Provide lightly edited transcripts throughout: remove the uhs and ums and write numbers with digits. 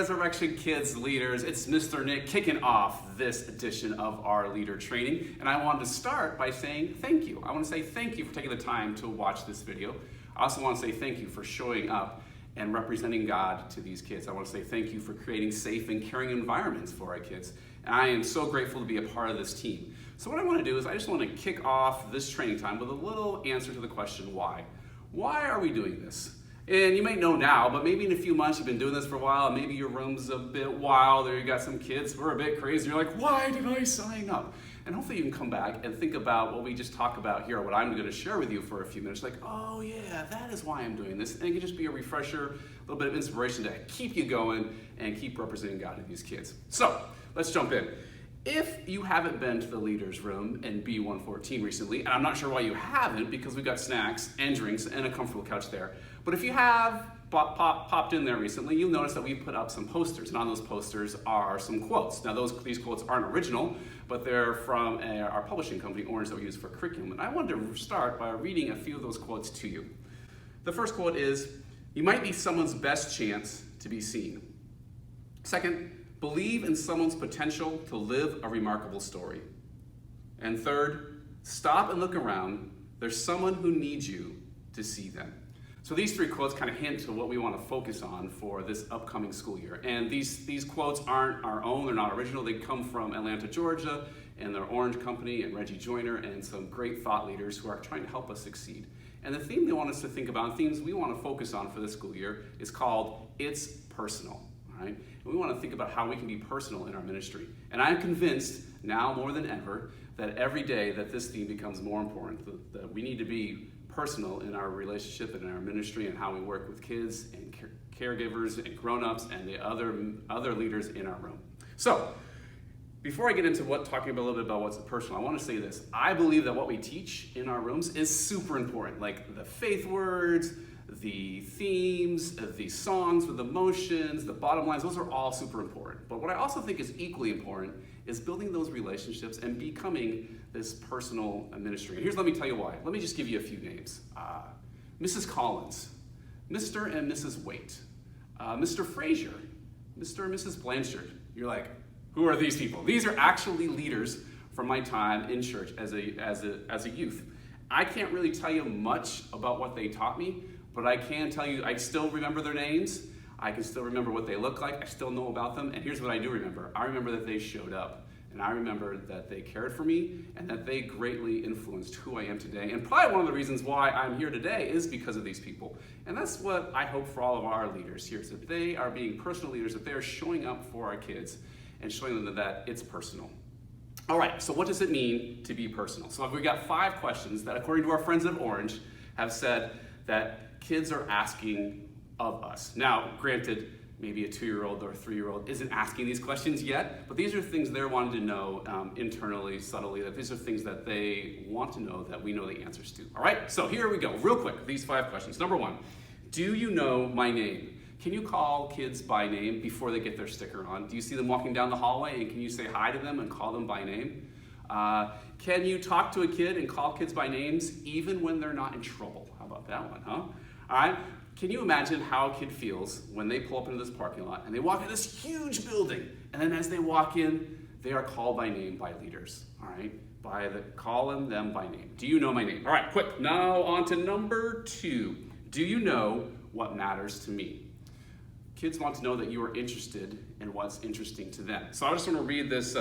Resurrection Kids leaders, it's Mr. Nick kicking off this edition of our leader training. And I wanted to start by saying thank you. I want to say thank you for taking the time to watch this video. I also want to say thank you for showing up and representing God to these kids. I want to say thank you for creating safe and caring environments for our kids. And I am so grateful to be a part of this team. So what I want to do is I just want to kick off this training time with a little answer to the question, why? Why are we doing this? And you may know now, but maybe in a few months you've been doing this for a while, and maybe your room's a bit wild, or you got some kids who are a bit crazy, you're like, why did I sign up? And hopefully you can come back and think about what we just talked about here, what I'm going to share with you for a few minutes, like, oh yeah, that is why I'm doing this. And it can just be a refresher, a little bit of inspiration to keep you going and keep representing God to these kids. So, let's jump in. If you haven't been to the leaders room in B114 recently, and I'm not sure why you haven't, because we've got snacks and drinks and a comfortable couch there, but if you have popped in there recently, you'll notice that we put up some posters, and on those posters are some quotes. Now these quotes aren't original, but they're from our publishing company, Orange, that we use for curriculum. And I wanted to start by reading a few of those quotes to you. The first quote is, "You might be someone's best chance to be seen." Second, "Believe in someone's potential to live a remarkable story." And third, "Stop and look around. There's someone who needs you to see them." So these three quotes kind of hint to what we want to focus on for this upcoming school year. And these quotes aren't our own, they're not original. They come from Atlanta, Georgia, and their Orange Company and Reggie Joyner and some great thought leaders who are trying to help us succeed. And the theme they want us to think about, and themes we want to focus on for this school year, is called It's Personal. Right? And we want to think about how we can be personal in our ministry. And I'm convinced now more than ever that every day that this theme becomes more important, that we need to be personal in our relationship and in our ministry and how we work with kids and caregivers and grown-ups and the other leaders in our room. So, before I get into talking a little bit about what's personal, I want to say this. I believe that what we teach in our rooms is super important, like the faith words, the themes, the songs with emotions, the bottom lines, those are all super important. But what I also think is equally important is building those relationships and becoming this personal ministry. And let me tell you why. Let me just give you a few names. Mrs. Collins, Mr. and Mrs. Waite, Mr. Frazier, Mr. and Mrs. Blanchard. You're like, who are these people? These are actually leaders from my time in church as a youth. I can't really tell you much about what they taught me, but I can tell you, I still remember their names. I can still remember what they look like. I still know about them. And here's what I do remember. I remember that they showed up. And I remember that they cared for me and that they greatly influenced who I am today. And probably one of the reasons why I'm here today is because of these people. And that's what I hope for all of our leaders here, is that they are being personal leaders, that they are showing up for our kids and showing them that it's personal. All right, so what does it mean to be personal? So we've got 5 questions that, according to our friends at Orange, have said that kids are asking of us. Now, granted, maybe a 2-year-old or a 3-year-old isn't asking these questions yet, but these are things they're wanting to know internally, subtly, that these are things that they want to know that we know the answers to. All right, so here we go, real quick, these 5 questions. Number 1, do you know my name? Can you call kids by name before they get their sticker on? Do you see them walking down the hallway and can you say hi to them and call them by name? Can you talk to a kid and call kids by names even when they're not in trouble? How about that one, huh? All right. Can you imagine how a kid feels when they pull up into this parking lot and they walk in this huge building, and then as they walk in, they are called by name by leaders, all right? Calling them by name. Do you know my name? All right, quick. Now on to number 2. Do you know what matters to me? Kids want to know that you are interested in what's interesting to them. So I just want to read this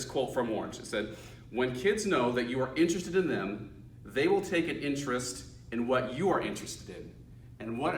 quote from Orange. It said, "When kids know that you are interested in them, they will take an interest in what you are interested in. And what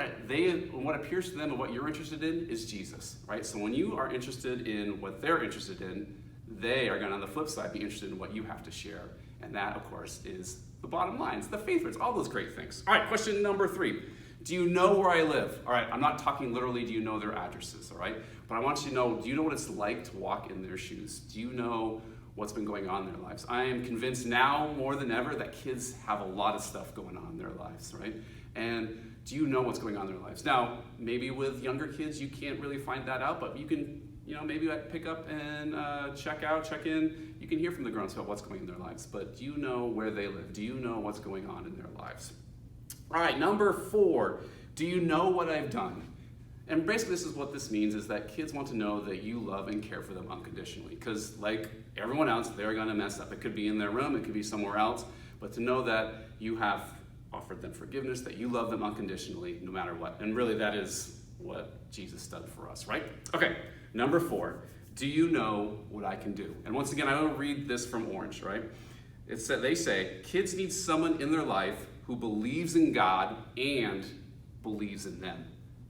appears to them and what you're interested in is Jesus," right? So when you are interested in what they're interested in, they are going to, on the flip side, be interested in what you have to share. And that, of course, is the bottom line. It's the faith words, all those great things. All right, question number 3. Do you know where I live? All right, I'm not talking literally, do you know their addresses, all right? But I want you to know, do you know what it's like to walk in their shoes? Do you know what's been going on in their lives? I am convinced now more than ever that kids have a lot of stuff going on in their lives, right? And do you know what's going on in their lives? Now, maybe with younger kids, you can't really find that out, but you can, maybe pick up and check in. You can hear from the grown-ups about what's going on in their lives, but do you know where they live? Do you know what's going on in their lives? All right, number 4, do you know what I've done? And basically this is what this means, is that kids want to know that you love and care for them unconditionally. Because like everyone else, they're going to mess up. It could be in their room, it could be somewhere else. But to know that you have offered them forgiveness, that you love them unconditionally no matter what. And really that is what Jesus did for us, right? Okay, number 4. Do you know what I can do? And once again, I will read this from Orange, right? It said, they say, kids need someone in their life who believes in God and believes in them.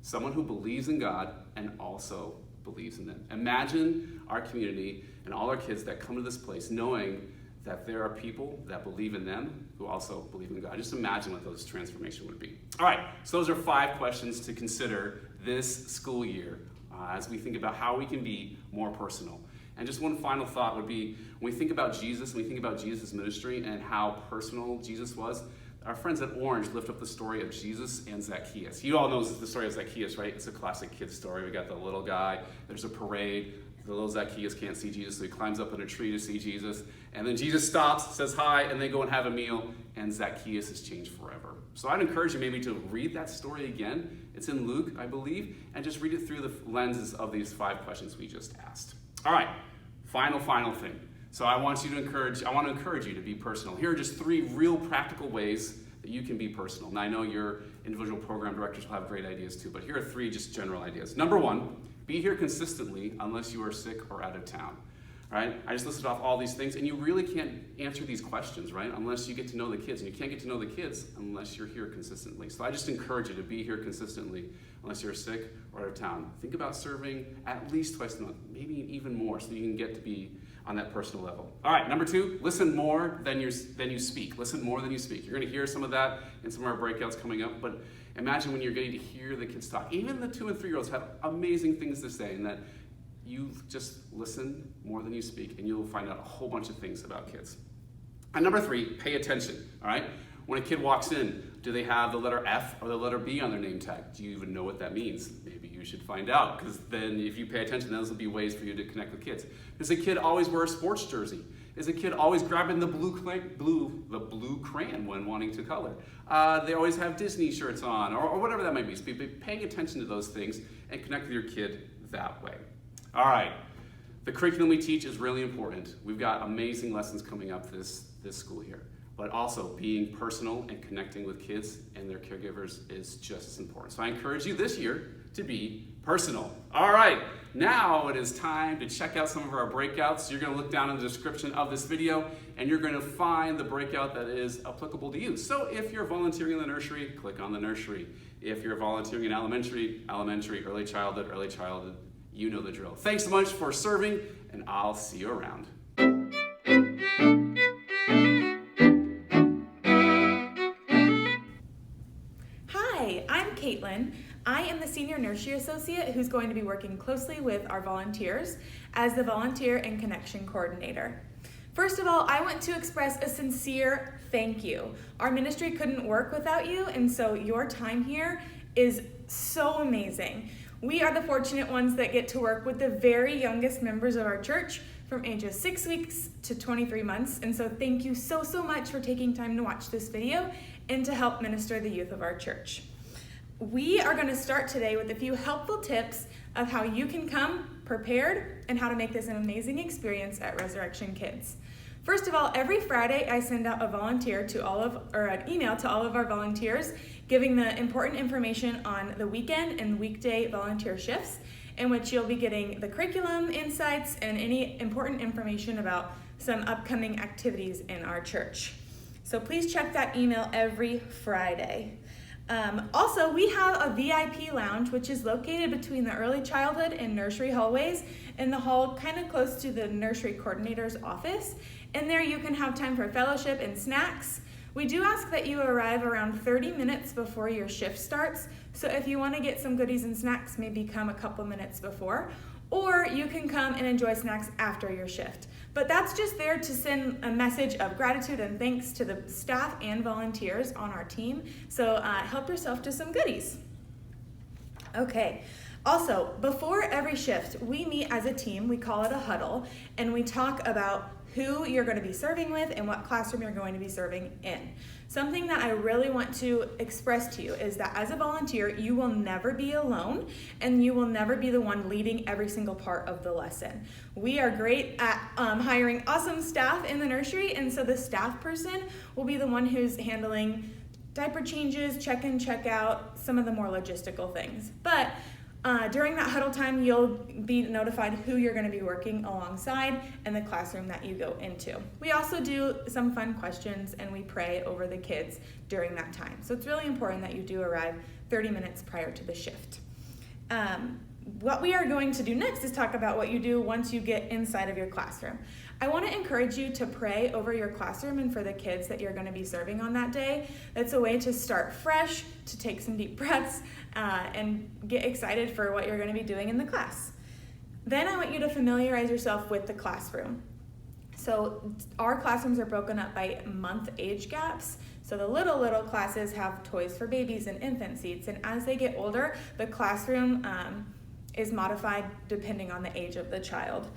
Someone who believes in God and also believes in them. Imagine our community and all our kids that come to this place knowing that there are people that believe in them who also believe in God. Just imagine what those transformation would be. All right, so those are 5 questions to consider this school year as we think about how we can be more personal. And just one final thought would be, when we think about Jesus, when we think about Jesus' ministry and how personal Jesus was, our friends at Orange lift up the story of Jesus and Zacchaeus. You all know the story of Zacchaeus, right? It's a classic kid's story. We got the little guy, there's a parade, the little Zacchaeus can't see Jesus, so he climbs up in a tree to see Jesus. And then Jesus stops, says hi, and they go and have a meal, and Zacchaeus is changed forever. So I'd encourage you maybe to read that story again. It's in Luke, I believe, and just read it through the lenses of these 5 questions we just asked. All right, final thing. So I want to encourage you to be personal. Here are just 3 real practical ways that you can be personal. And I know your individual program directors will have great ideas too, but here are 3 just general ideas. Number 1, be here consistently unless you are sick or out of town. Right? I just listed off all these things, and you really can't answer these questions, right, unless you get to know the kids. And you can't get to know the kids unless you're here consistently. So I just encourage you to be here consistently unless you're sick or out of town. Think about serving at least twice a month, maybe even more, so you can get to be on that personal level. All right, number 2, listen more than you speak. Listen more than you speak. You're going to hear some of that in some of our breakouts coming up, but imagine when you're getting to hear the kids talk. Even the 2 and 3-year-olds have amazing things to say, and that you just listen more than you speak, and you'll find out a whole bunch of things about kids. And number 3, pay attention, all right? When a kid walks in, do they have the letter F or the letter B on their name tag? Do you even know what that means? Maybe you should find out, because then if you pay attention, those will be ways for you to connect with kids. Does a kid always wear a sports jersey? Is a kid always grabbing the blue crayon when wanting to color? They always have Disney shirts on, or whatever that might be. So be paying attention to those things and connect with your kid that way. All right, the curriculum we teach is really important. We've got amazing lessons coming up this school year, but also being personal and connecting with kids and their caregivers is just as important. So I encourage you this year to be personal. All right, now it is time to check out some of our breakouts. You're going to look down in the description of this video, and you're going to find the breakout that is applicable to you. So if you're volunteering in the nursery, click on the nursery. If you're volunteering in elementary, early childhood, you know the drill. Thanks so much for serving, and I'll see you around. Hi, I'm Caitlin. I am the Senior Nursery Associate who's going to be working closely with our volunteers as the Volunteer and Connection Coordinator. First of all, I want to express a sincere thank you. Our ministry couldn't work without you, and so your time here is so amazing. We are the fortunate ones that get to work with the very youngest members of our church from ages 6 weeks to 23 months. And so thank you so much for taking time to watch this video and to help minister the youth of our church. We are going to start today with a few helpful tips of how you can come prepared and how to make this an amazing experience at Resurrection Kids. First of all, every Friday I send out an email to all of our volunteers giving the important information on the weekend and weekday volunteer shifts, in which you'll be getting the curriculum insights and any important information about some upcoming activities in our church. So please check that email every Friday. Also, we have a VIP lounge, which is located between the early childhood and nursery hallways in the hall kind of close to the nursery coordinator's office. In there you can have time for fellowship and snacks. We do ask that you arrive around 30 minutes before your shift starts, so if you want to get some goodies and snacks, maybe come a couple minutes before, or you can come and enjoy snacks after your shift. But that's just there to send a message of gratitude and thanks to the staff and volunteers on our team, so help yourself to some goodies. Okay. Also, before every shift, we meet as a team, we call it a huddle, and we talk about who you're going to be serving with and what classroom you're going to be serving in. Something that I really want to express to you is that as a volunteer, you will never be alone and you will never be the one leading every single part of the lesson. We are great at hiring awesome staff in the nursery, and so the staff person will be the one who's handling diaper changes, check in, check out, some of the more logistical things. But during that huddle time, you'll be notified who you're going to be working alongside and the classroom that you go into. We also do some fun questions and we pray over the kids during that time. So it's really important that you do arrive 30 minutes prior to the shift. What we are going to do next is talk about what you do once you get inside of your classroom. I want to encourage you to pray over your classroom and for the kids that you're going to be serving on that day. That's a way to start fresh, to take some deep breaths, and get excited for what you're going to be doing in the class. Then I want you to familiarize yourself with the classroom. So our classrooms are broken up by month age gaps. So the little classes have toys for babies and infant seats, and as they get older, the classroom is modified depending on the age of the child.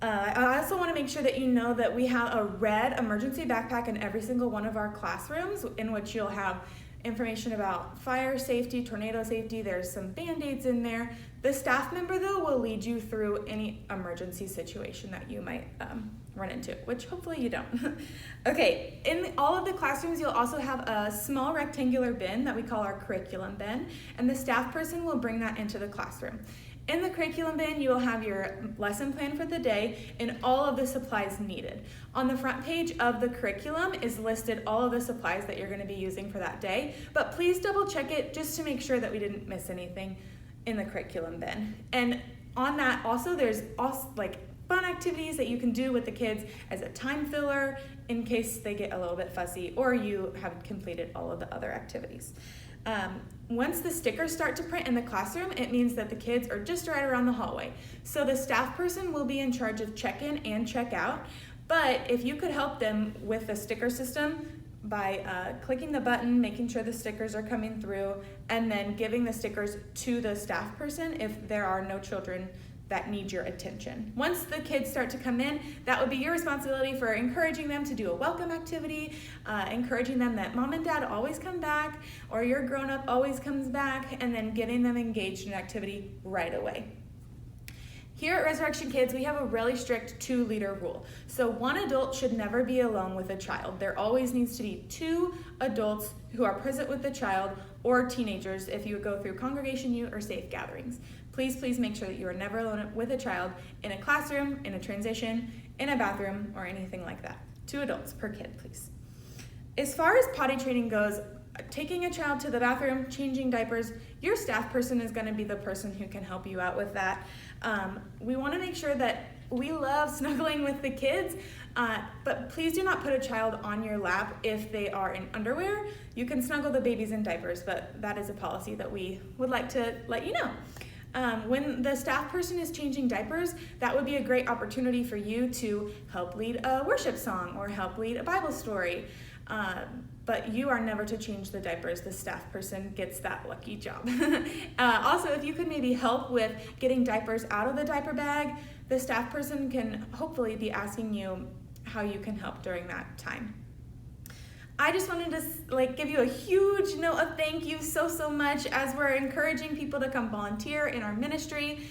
I also want to make sure that you know that we have a red emergency backpack in every single one of our classrooms, in which you'll have information about fire safety, tornado safety. There's some Band-Aids in there. The staff member, though, will lead you through any emergency situation that you might run into, which hopefully you don't. Okay, in all of the classrooms, you'll also have a small rectangular bin that we call our curriculum bin, and the staff person will bring that into the classroom. In the curriculum bin, you will have your lesson plan for the day and all of the supplies needed. On the front page of the curriculum is listed all of the supplies that you're going to be using for that day, but please double check it just to make sure that we didn't miss anything in the curriculum bin. And on that also, there's also fun activities that you can do with the kids as a time filler in case they get a little bit fussy or you have completed all of the other activities. Once the stickers start to print in the classroom, it means that the kids are just right around the hallway. So the staff person will be in charge of check-in and check-out, but if you could help them with the sticker system by clicking the button, making sure the stickers are coming through, and then giving the stickers to the staff person if there are no children that need your attention. Once the kids start to come in, that would be your responsibility for encouraging them to do a welcome activity, encouraging them that mom and dad always come back, or your grown-up always comes back, and then getting them engaged in activity right away. Here at Resurrection Kids, we have a really strict 2-leader rule. So one adult should never be alone with a child. There always needs to be 2 adults who are present with the child, or teenagers if you go through congregation youth or safe gatherings. Please make sure that you are never alone with a child in a classroom, in a transition, in a bathroom, or anything like that. 2 adults per kid, please. As far as potty training goes, taking a child to the bathroom, changing diapers, your staff person is going to be the person who can help you out with that. We want to make sure that we love snuggling with the kids, but please do not put a child on your lap if they are in underwear. You can snuggle the babies in diapers, but that is a policy that we would like to let you know. When the staff person is changing diapers, that would be a great opportunity for you to help lead a worship song or help lead a Bible story. But you are never to change the diapers. The staff person gets that lucky job. Also, if you could maybe help with getting diapers out of the diaper bag, the staff person can hopefully be asking you how you can help during that time. I just wanted to give you a huge note of thank you so much as we're encouraging people to come volunteer in our ministry.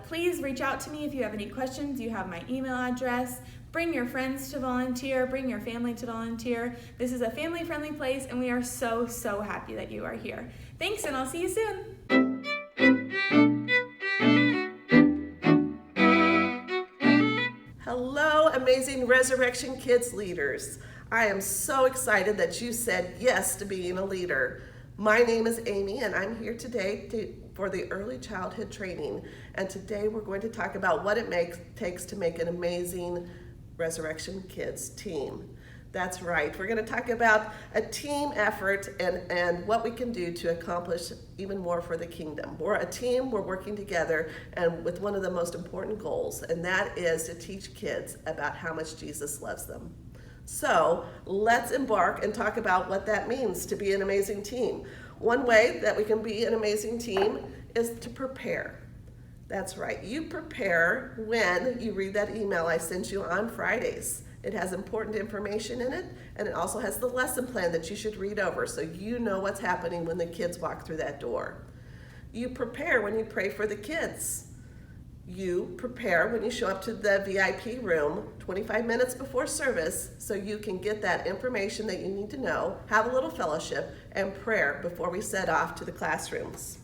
Please reach out to me if you have any questions. You have my email address. Bring your friends to volunteer. Bring your family to volunteer. This is a family-friendly place, and we are so happy that you are here. Thanks, and I'll see you soon. Hello, amazing Resurrection Kids leaders. I am so excited that you said yes to being a leader. My name is Amy, and I'm here today for the early childhood training. And today we're going to talk about what it takes to make an amazing Resurrection Kids team. That's right. We're going to talk about a team effort and what we can do to accomplish even more for the kingdom. We're a team, we're working together, and with one of the most important goals, and that is to teach kids about how much Jesus loves them. So let's embark and talk about what that means to be an amazing team. One way that we can be an amazing team is to prepare. That's right. You prepare when you read that email I sent you on Fridays. It has important information in it, and it also has the lesson plan that you should read over so you know what's happening when the kids walk through that door. You prepare when you pray for the kids. You prepare when you show up to the VIP room 25 minutes before service so you can get that information that you need to know, have a little fellowship, and prayer before we set off to the classrooms.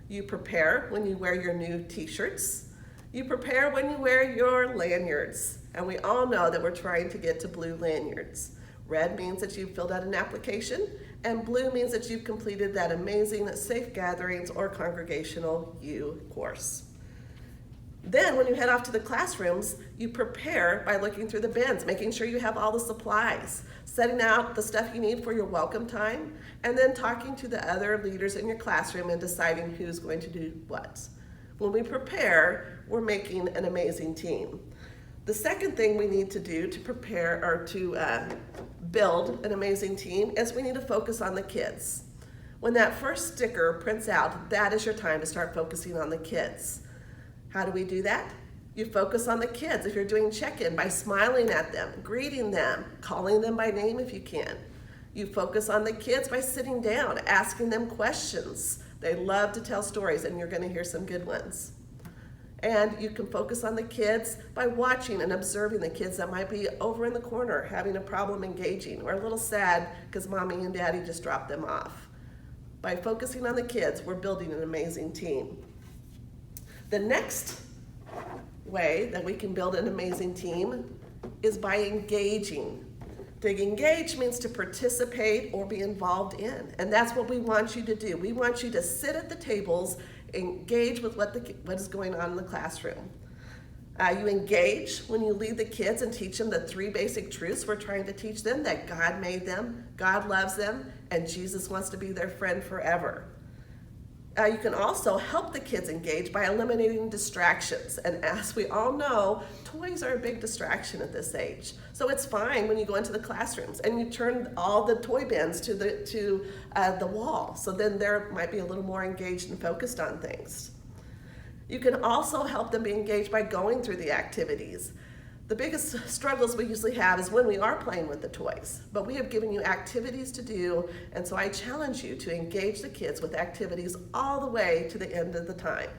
You prepare when you wear your new t-shirts. You prepare when you wear your lanyards. And we all know that we're trying to get to blue lanyards. Red means that you've filled out an application, and blue means that you've completed that amazing Safe Gatherings or Congregational U course. Then when you head off to the classrooms, you prepare by looking through the bins, making sure you have all the supplies, setting out the stuff you need for your welcome time, and then talking to the other leaders in your classroom and deciding who's going to do what. When we prepare, we're making an amazing team. The second thing we need to do to prepare or to build an amazing team is we need to focus on the kids. When that first sticker prints out, that is your time to start focusing on the kids. How do we do that? You focus on the kids if you're doing check-in by smiling at them, greeting them, calling them by name if you can. You focus on the kids by sitting down, asking them questions. They love to tell stories, and you're going to hear some good ones. And you can focus on the kids by watching and observing the kids that might be over in the corner having a problem engaging or a little sad because mommy and daddy just dropped them off. By focusing on the kids, we're building an amazing team. The next way that we can build an amazing team is by engaging. To engage means to participate or be involved in, and that's what we want you to do. We want you to sit at the tables, engage with what is going on in the classroom. You engage when you lead the kids and teach them the 3 basic truths we're trying to teach them: that God made them, God loves them, and Jesus wants to be their friend forever. You can also help the kids engage by eliminating distractions. And as we all know, toys are a big distraction at this age. So it's fine when you go into the classrooms and you turn all the toy bins to the wall. So then they might be a little more engaged and focused on things. You can also help them be engaged by going through the activities. The biggest struggles we usually have is when we are playing with the toys, but we have given you activities to do, and so I challenge you to engage the kids with activities all the way to the end of the time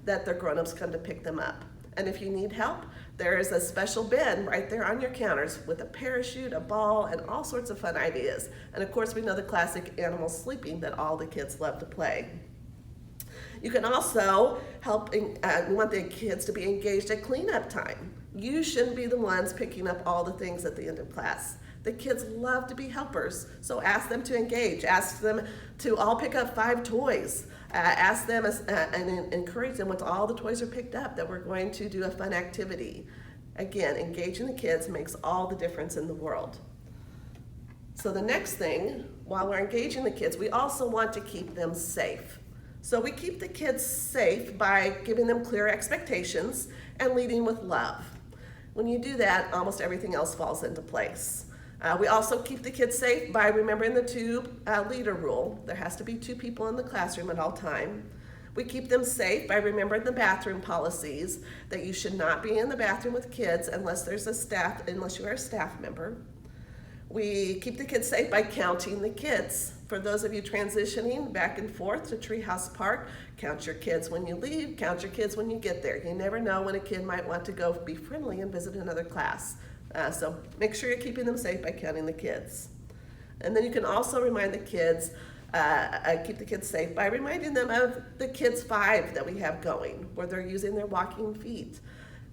that their grown-ups come to pick them up. And if you need help, there is a special bin right there on your counters with a parachute, a ball, and all sorts of fun ideas. And of course, we know the classic animal sleeping that all the kids love to play. You can also help, we want the kids to be engaged at cleanup time. You shouldn't be the ones picking up all the things at the end of class. The kids love to be helpers, so ask them to engage. Ask them to all pick up 5 toys. Ask them and encourage them once all the toys are picked up that we're going to do a fun activity. Again, engaging the kids makes all the difference in the world. So the next thing, while we're engaging the kids, we also want to keep them safe. So we keep the kids safe by giving them clear expectations and leading with love. When you do that, almost everything else falls into place. We also keep the kids safe by remembering the 2 leader rule. There has to be 2 people in the classroom at all time. We keep them safe by remembering the bathroom policies, that you should not be in the bathroom with kids unless you are a staff member. We keep the kids safe by counting the kids. For those of you transitioning back and forth to Treehouse Park, count your kids when you leave, count your kids when you get there. You never know when a kid might want to go be friendly and visit another class. So make sure you're keeping them safe by counting the kids. And then you can also remind the kids, keep the kids safe by reminding them of the Kids 5 that we have going, where they're using their walking feet.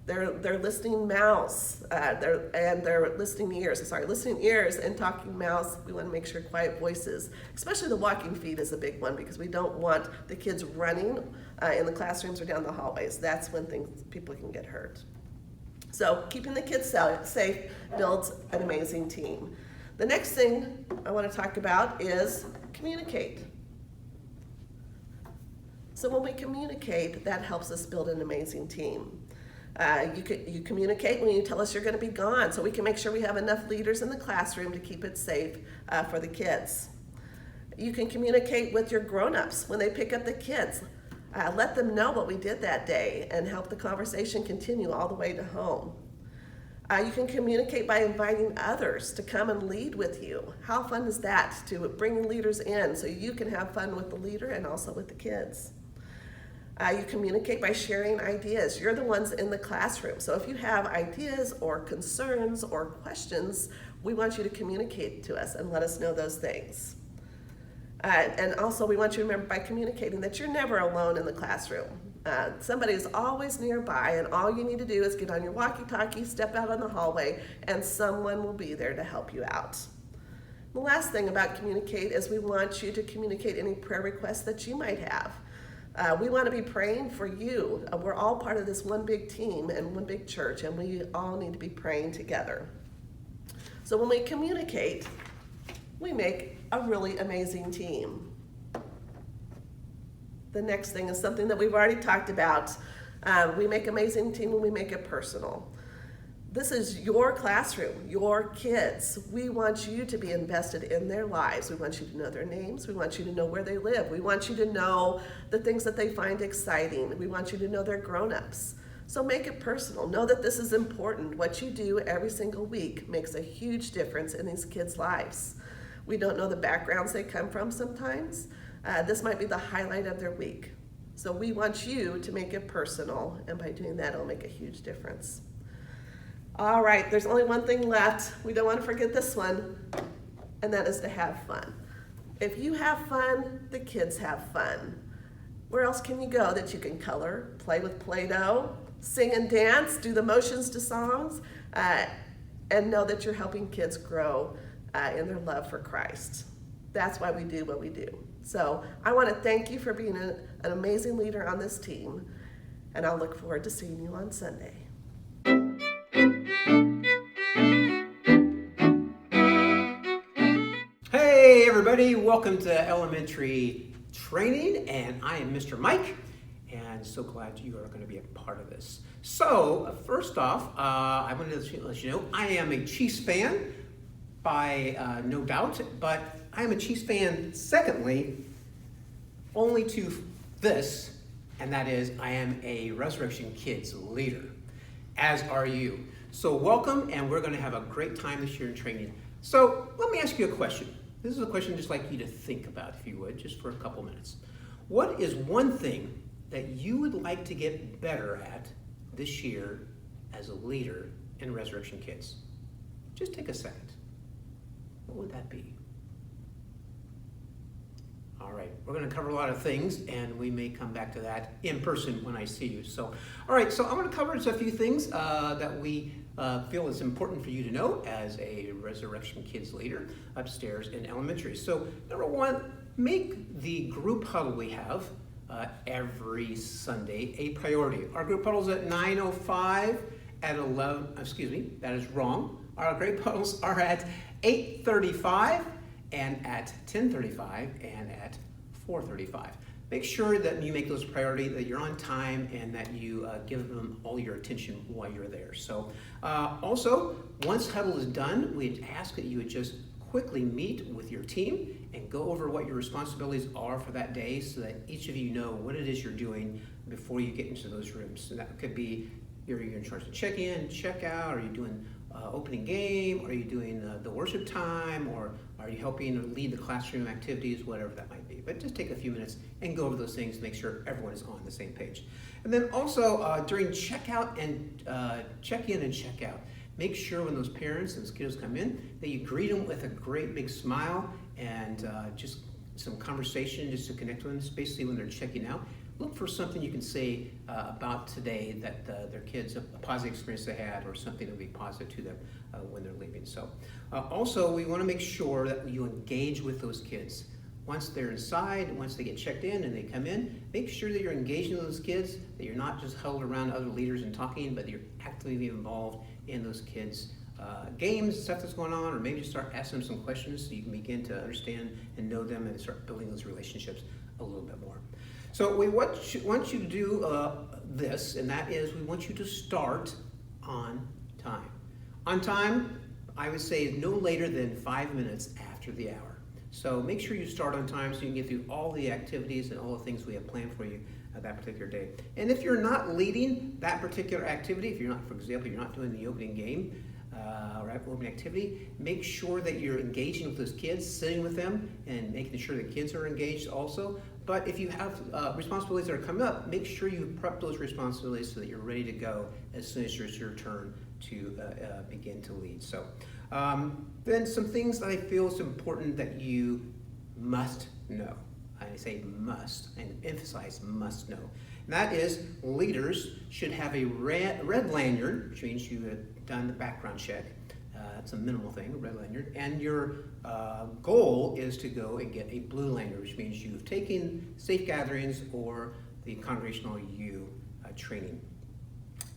They're listening mouths, they're listening ears and talking mouths. We want to make sure quiet voices, especially the walking feet is a big one because we don't want the kids running in the classrooms or down the hallways. That's when people can get hurt. So keeping the kids safe builds an amazing team. The next thing I want to talk about is communicate. So when we communicate, that helps us build an amazing team. You communicate when you tell us you're going to be gone, so we can make sure we have enough leaders in the classroom to keep it safe for the kids. You can communicate with your grown-ups when they pick up the kids. Let them know what we did that day and help the conversation continue all the way to home. You can communicate by inviting others to come and lead with you. How fun is that, to bring leaders in so you can have fun with the leader and also with the kids? You communicate by sharing ideas. You're the ones in the classroom. So if you have ideas or concerns or questions, we want you to communicate to us and let us know those things. And also we want you to remember by communicating that you're never alone in the classroom. Somebody is always nearby, and all you need to do is get on your walkie-talkie, step out on the hallway, and someone will be there to help you out. The last thing about communicate is we want you to communicate any prayer requests that you might have. We want to be praying for you. We're all part of this one big team and one big church, and we all need to be praying together. So when we communicate, we make a really amazing team. The next thing is something that we've already talked about. We make amazing team when we make it personal. This is your classroom, your kids. We want you to be invested in their lives. We want you to know their names. We want you to know where they live. We want you to know the things that they find exciting. We want you to know their grown-ups. So make it personal. Know that this is important. What you do every single week makes a huge difference in these kids' lives. We don't know the backgrounds they come from sometimes. This might be the highlight of their week. So we want you to make it personal, and by doing that, it'll make a huge difference. All right, there's only one thing left. We don't want to forget this one, and that is to have fun. If you have fun, the kids have fun. Where else can you go that you can color, play with Play-Doh, sing and dance, do the motions to songs, and know that you're helping kids grow in their love for Christ. That's why we do what we do. So I want to thank you for being an amazing leader on this team, and I'll look forward to seeing you on Sunday. Hey everybody, welcome to elementary training, and I am Mr. Mike, and so glad you are going to be a part of this. So first off, I wanted to let you know I am a Chiefs fan by no doubt, but I am a Chiefs fan secondly only to this, and that is I am a Resurrection Kids leader, as are you. So welcome, and we're going to have a great time this year in training. So let me ask you a question. This is a question I'd just like you to think about, if you would, just for a couple minutes. What is one thing that you would like to get better at this year as a leader in Resurrection Kids? Just take a second. What would that be? All right, we're going to cover a lot of things, and we may come back to that in person when I see you. So, all right, so I'm going to cover just a few things that we feel is important for you to know as a Resurrection Kids leader upstairs in elementary. So, number one, make the group huddle we have every Sunday a priority. Our group huddle's at 9:05, at 11. Excuse me, that is wrong. Our group huddles are at 8:35. and at 10:35 and at 4:35. Make sure that you make those a priority, that you're on time, and that you give them all your attention while you're there. So also, once huddle is done, we ask that you would just quickly meet with your team and go over what your responsibilities are for that day so that each of you know what it is you're doing before you get into those rooms. So that could be you're in charge of check in, check out, are you doing opening game, are you doing the worship time, or are you helping lead the classroom activities, whatever that might be. But just take a few minutes and go over those things to make sure everyone is on the same page. And then also during checkout and check-in and check-out, make sure when those parents and those kiddos come in that you greet them with a great big smile and just some conversation just to connect with them, especially when they're checking out. Look for something you can say about today that their kids, a positive experience they had, or something that will be positive to them when they're leaving. So also, we want to make sure that you engage with those kids. Once they're inside, once they get checked in and they come in, make sure that you're engaging with those kids, that you're not just huddled around other leaders and talking, but you're actively involved in those kids' games, stuff that's going on, or maybe just start asking them some questions so you can begin to understand and know them and start building those relationships a little bit more. So we want you to do this, and that is we want you to start on time. On time, I would say no later than 5 minutes after the hour. So make sure you start on time so you can get through all the activities and all the things we have planned for you that particular day. And if you're not leading that particular activity, if you're not, for example, you're not doing the opening game, or opening activity, make sure that you're engaging with those kids, sitting with them, and making sure the kids are engaged also. But if you have responsibilities that are coming up, make sure you prep those responsibilities so that you're ready to go as soon as it's your turn to begin to lead. So then some things that I feel is important that you must know. I say must, and emphasize must know. And that is, leaders should have a red lanyard, which means you have done the background check. It's a minimal thing, a red lanyard. And your goal is to go and get a blue lanyard, which means you've taken safe gatherings or the congregational U training.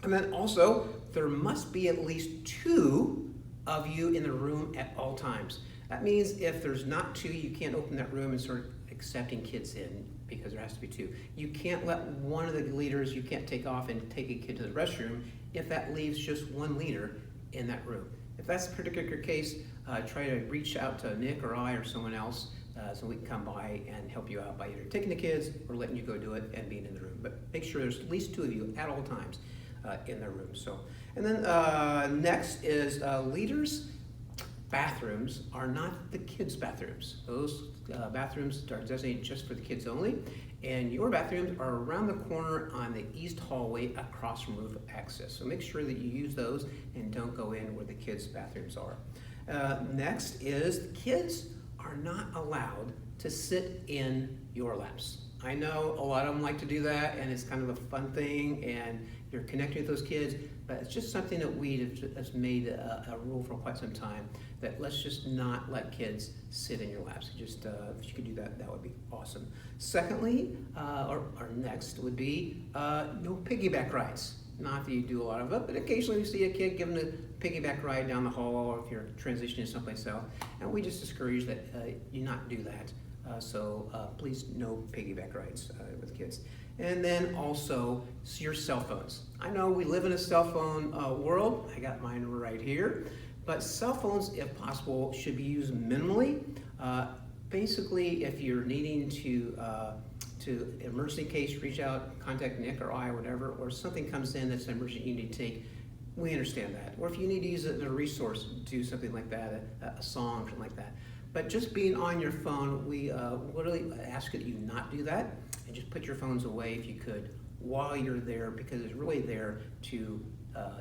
And then also, there must be at least 2 of you in the room at all times. That means if there's not 2, you can't open that room and start accepting kids in, because there has to be 2. You can't let one of the leaders, you can't take off and take a kid to the restroom if that leaves just one leader in that room. If that's a particular case, try to reach out to Nick or I or someone else so we can come by and help you out by either taking the kids or letting you go do it and being in the room. But make sure there's at least 2 of you at all times in the room. So, and then next is leaders' bathrooms are not the kids' bathrooms. Those bathrooms are designated just for the kids only, and your bathrooms are around the corner on the east hallway across from roof access. So make sure that you use those and don't go in where the kids' bathrooms are. Next is the kids are not allowed to sit in your laps. I know a lot of them like to do that, and it's kind of a fun thing, and you're connecting with those kids, but it's just something that we have made a rule for quite some time, that let's just not let kids sit in your laps. Just if you could do that, that would be awesome. Secondly, or next would be no piggyback rides. Not that you do a lot of it, but occasionally you see a kid giving a piggyback ride down the hall, or if you're transitioning someplace else, and we just discourage that you not do that. So please, no piggyback rides with kids. And then also your cell phones. I know we live in a cell phone world. I got mine right here. But cell phones, if possible, should be used minimally. Basically, if you're needing to emergency case, reach out, contact Nick or I or whatever, or something comes in that's an emergency you need to take, we understand that. Or if you need to use it as a resource, do something like that, a song, something like that. But just being on your phone, we really ask that you not do that, and just put your phones away if you could while you're there, because it's really there to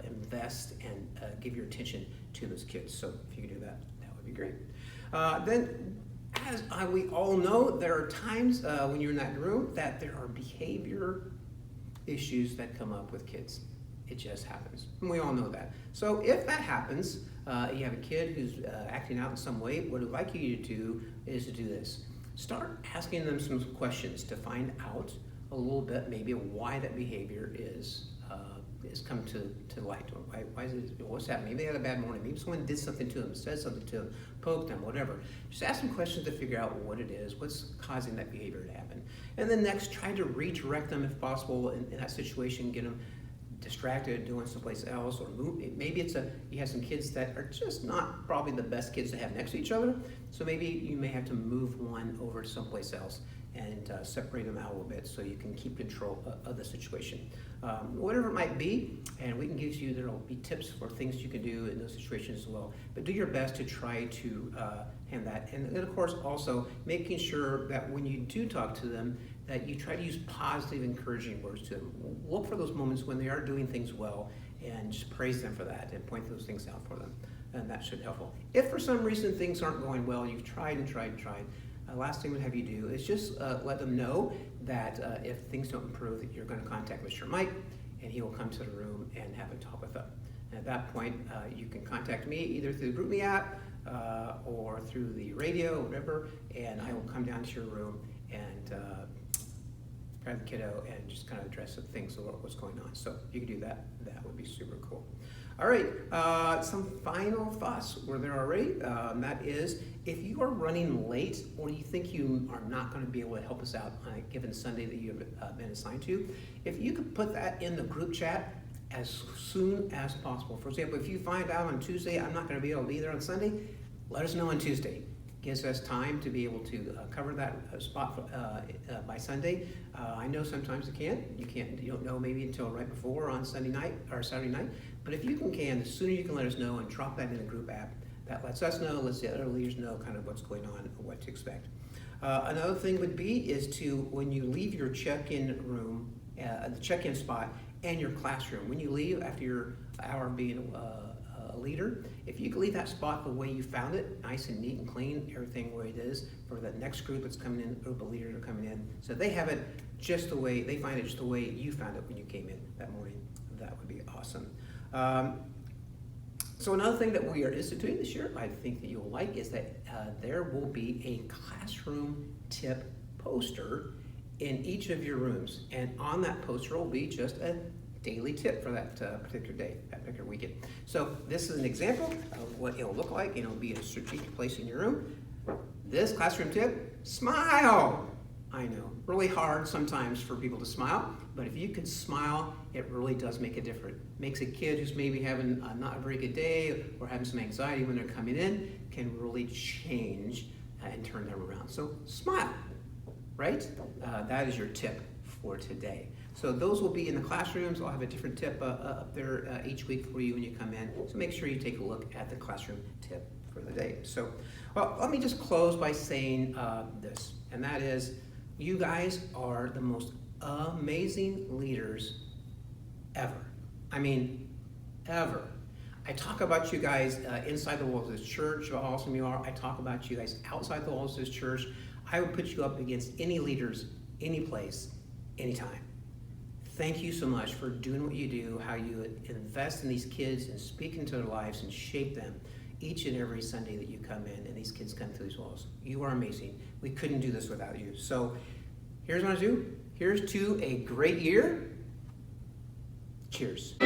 invest and give your attention to those kids. So if you could do that, that would be great. Then, as we all know, there are times when you're in that room that there are behavior issues that come up with kids. It just happens, and we all know that. So if that happens, you have a kid who's acting out in some way, what I'd like you to do is to do this. Start asking them some questions to find out a little bit, maybe why that behavior is come to light. Why is it, what's happening? Maybe they had a bad morning. Maybe someone did something to them, said something to them, poked them, whatever. Just ask them questions to figure out what it is, what's causing that behavior to happen. And then next, try to redirect them if possible in that situation, get them distracted doing someplace else, or move. Maybe you have some kids that are just not probably the best kids to have next to each other, so maybe you may have to move one over to someplace else and separate them out a little bit so you can keep control of the situation. Whatever it might be, and we can give you, there will be tips for things you can do in those situations as well, but do your best to try to hand that. And then of course also making sure that when you do talk to them, that you try to use positive, encouraging words to them. Look for those moments when they are doing things well and just praise them for that and point those things out for them. And that should help. If for some reason things aren't going well, you've tried and tried and tried, last thing we'd have you do is just let them know that if things don't improve, that you're going to contact Mr. Mike, and he will come to the room and have a talk with them. And at that point, you can contact me either through the GroupMe app or through the radio or whatever, and I will come down to your room and grab the kiddo and just kind of address some things about what's going on. So if you could do that, that would be super cool. All right, some final thoughts were there already. That is, if you are running late or you think you are not going to be able to help us out on a given Sunday that you have been assigned to, if you could put that in the group chat as soon as possible. For example, if you find out on Tuesday I'm not going to be able to be there on Sunday, let us know on Tuesday. gives us time to be able to cover that spot by Sunday. I know sometimes you don't know maybe until right before on Sunday night or Saturday night, but if you can, the sooner you can let us know and drop that in the group app. That lets us know, lets the other leaders know kind of what's going on and what to expect. Another thing would be is to, when you leave your check-in room, the check-in spot, and your classroom, when you leave after your hour of being a leader, if you can leave that spot the way you found it, nice and neat and clean, everything the way it is, for the next group that's coming in, group of leaders are coming in, so they have it just the way, they find it just the way you found it when you came in that morning, that would be awesome. So another thing that we are instituting this year, I think that you'll like, is that there will be a classroom tip poster in each of your rooms. And on that poster will be just a daily tip for that particular day, that particular weekend. So this is an example of what it'll look like, and it'll be in a strategic place in your room. This classroom tip, smile. I know, really hard sometimes for people to smile, but if you can smile, it really does make a difference. Makes a kid who's maybe having not a very good day or having some anxiety when they're coming in, can really change and turn them around. So smile, right? That is your tip for today. So those will be in the classrooms. I'll have a different tip up there each week for you when you come in. So make sure you take a look at the classroom tip for the day. So, well, let me just close by saying this, and that is, you guys are the most amazing leaders ever. I mean, ever. I talk about you guys inside the walls of this church, how awesome you are. I talk about you guys outside the walls of this church. I would put you up against any leaders, any place, anytime. Thank you so much for doing what you do, how you invest in these kids and speak into their lives and shape them each and every Sunday that you come in and these kids come through these walls. You are amazing. We couldn't do this without you. So here's what I do. Here's to a great year. Cheers.